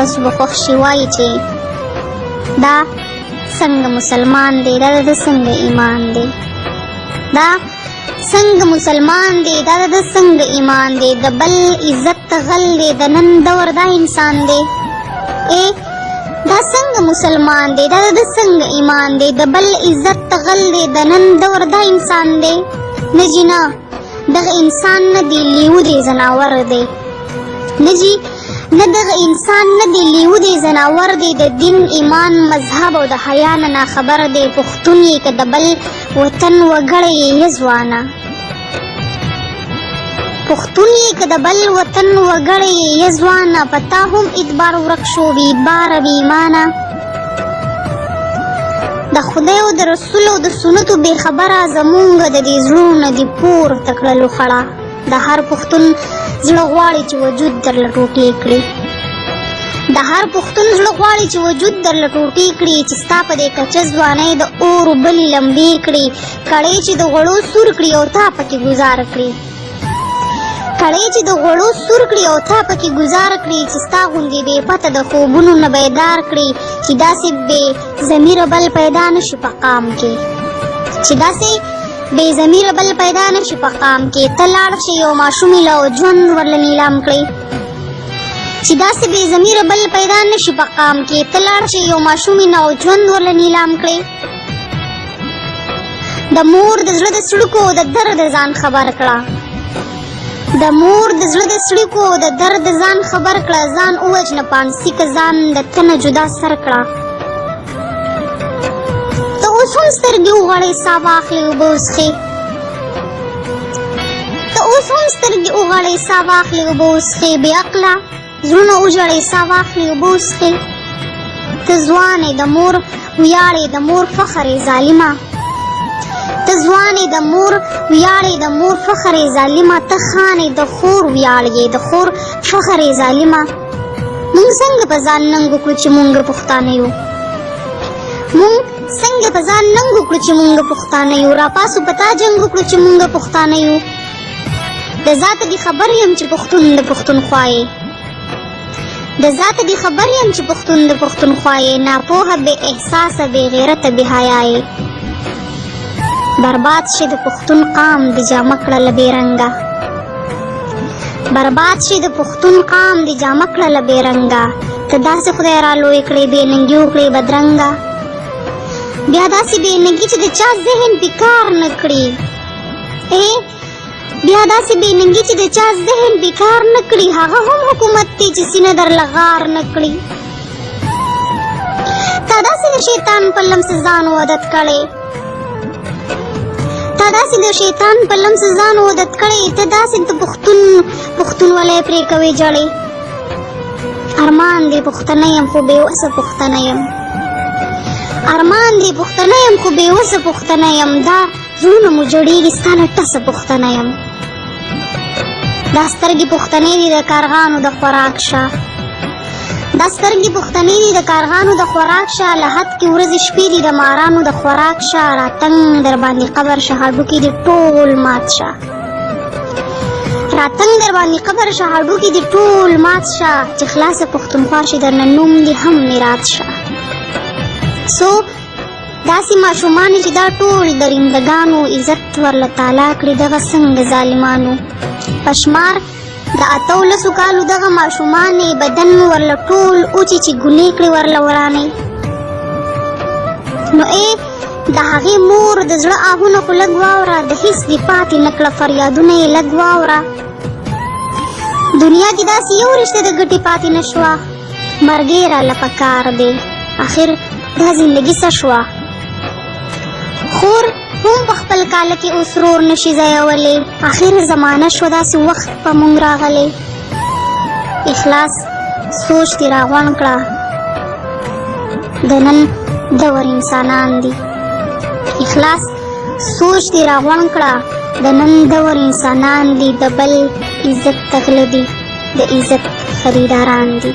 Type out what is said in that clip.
تاسو به خوښ شي وایي چې دا څنګه مسلمان دی، دا د څنګه ایمان دی، دا څنګه مسلمان دی، دا د څنګه ایمان دی، د بل عزت غل دی، د نن دور دا انسان دی. دا څنګه مسلمان دی، دا د څنګه ایمان دی، د بل عزت غل دی، د نن دور دا انسان دی. نه جي نه، دغه انسان نه دی، لیو دی، زناور دی. نه جي نه، دغه انسان نه دی، لیو دی، زناور دی، د دین ایمان مذهب او د حیا نه ناخبر دی. پښتون یې که د بل وطن وګړی یې ځوانه، پښتون یې که د بل وطن وګړی یې ځوانه، په تا هم اعتبار ورک شو بې اعتباره بې ایمانه. د خدای او د رسول او د سنتو بې خبره زمونږ د دې زړونه دې پورته کړلو خړه. د هر پښتون زړه غواړي چې وجود درله ټوټې کړي، د هر پښتون زړه غواړي چې وجود درله ټوټې کړي، چې ستا په دې کچه ځوانۍ د اور بلې لمبې کړي، کړۍ چې د غوړو سور کړي او تا پکې ګزار کړي، کړۍ چې د غوړو سور کړي او تا پکې ګزار کړي، چې ستا غوندې بې پته د خوبونو نه بیدار کړي، چې داسې بې ضمیره بل پیدا نشي په قام کې، چې داسې بې ضمیره بل پیدا نشي په قام کې. ته لاړ شې یو ماشومې له ژوند ورله نیلام کړې، چې داسې بې ضمیره بل پیدا نشي په قام کې. ته لاړ شې یو ماشومې له ژوند ورله نیلام کړې. د مور د زړه د څړیکو د درد ځان خبر کړه، د مور د زړه د څړیکو د درد ځان خبر کړه، ځان ووژنه پانسي که ځان د تنه جدا سر کړه. ته اوس هم سترګې وغړې ساه واخلې اوبه وڅښې، ته اوس هم سترګې وغړې ساه واخلې اوبه وڅښې، بې عقله زړونه وژړې ساه واخلې اوبه وڅښې. ته ځوان یې د مور ویاړ یې د مور فخر یې ظالمه، ته ځوان یې د مور ویاړ یې د مور فخر یې ظالمه، ته خان یې د خور ویاړ یې د خور فخر یې ظالمه. مونږ څنګه په ځان ننګ وکړو چې مونږ پښتانه یو، مونږ څنګه په ځان ننګ وکړو چې مونږ پښتانه یو، راپاسو په تا جنګ وکړو چې مونږ پښتانه یو. د ذاته دې خبر یم چې پښتون د پښتونخوا یې، د ذاته دې خبر یم چې پښتون د پښتونخوا یې، ناپوهه بې احساسه بې غیرته بې حیا یې. برباد شي د پښتون قام د جامه کړله بې رنګه، برباد شي د پښتون قام د جامه کړله بې رنګه. ته داسې خدای را لوی کړې بې ننګي وکړې بدرنګه، بیا داسې بې ننګي چې د چا ذهن پې کار نه کړي، بیا داسې بې ننګي چې د چا ذهن پې کار نه کړي، هغه هم حکومت دی چې سینه درله غار نه کړي. تا داسې د شیطان په لمس ځان عادت کړی، تا داسې د شیطان په لمس ځان عادت کړی، ته داسې د پښتونولۍ پرې کوې جړې. ارمان دې پښتنه یم خو بې وسه پښتنه یم، ارمان دې پښتنه یم خو بې وسه پښتنه یم، دا زړونه مو جوړېږي ستا له ټسه پښتنه یم. دا سترګې پښتنې دي د کارغانو د خوراک شه، دا سترګې پښتنې دي د کارغانو د خوراک شه، له حد کې ورځې شپې دي د مارانو د خوراک شه، راتنګ در باندې قبر شه هډوکي دې ټول مات شه، راتنګ در باندې قبر شه هډوکي دې ټول مات شه، چې خلاصه پښتونخوا شي درنه نوم دې هم میراث شه. سو داسې ماشومان چې دا ټول درندګانو عزت ورله تالا کړي، دغه څنګه ظالمانو په شمار د 18 کالو دغه ماشومانې بدن ورله ټول اوچې چې ګونې کړې ورله ورانې. نو د هغې مور د زړه آهونه خو لږ واوره، د هېڅ دې پاتې نه کړه فریادونه یې لږ واوره. دنیا کې داسې یو رشته د ګټې پاتې نه شوه، مرګ یې راله په کار دی، آخر دا زندګي څه شوه. خور هم په خپل کاله کې اوس رور نشي ځایولی، آخر زمانه شوه داسې وخت په مونږ راغلی. اخلاص سوچ دې راغونډ کړه، د نن دور انسانان دي، اخلاص سوچ دې راغونډ کړه، د نن دور انسانان دي، د بل عزت تغله دي، د عزت خریداران دي.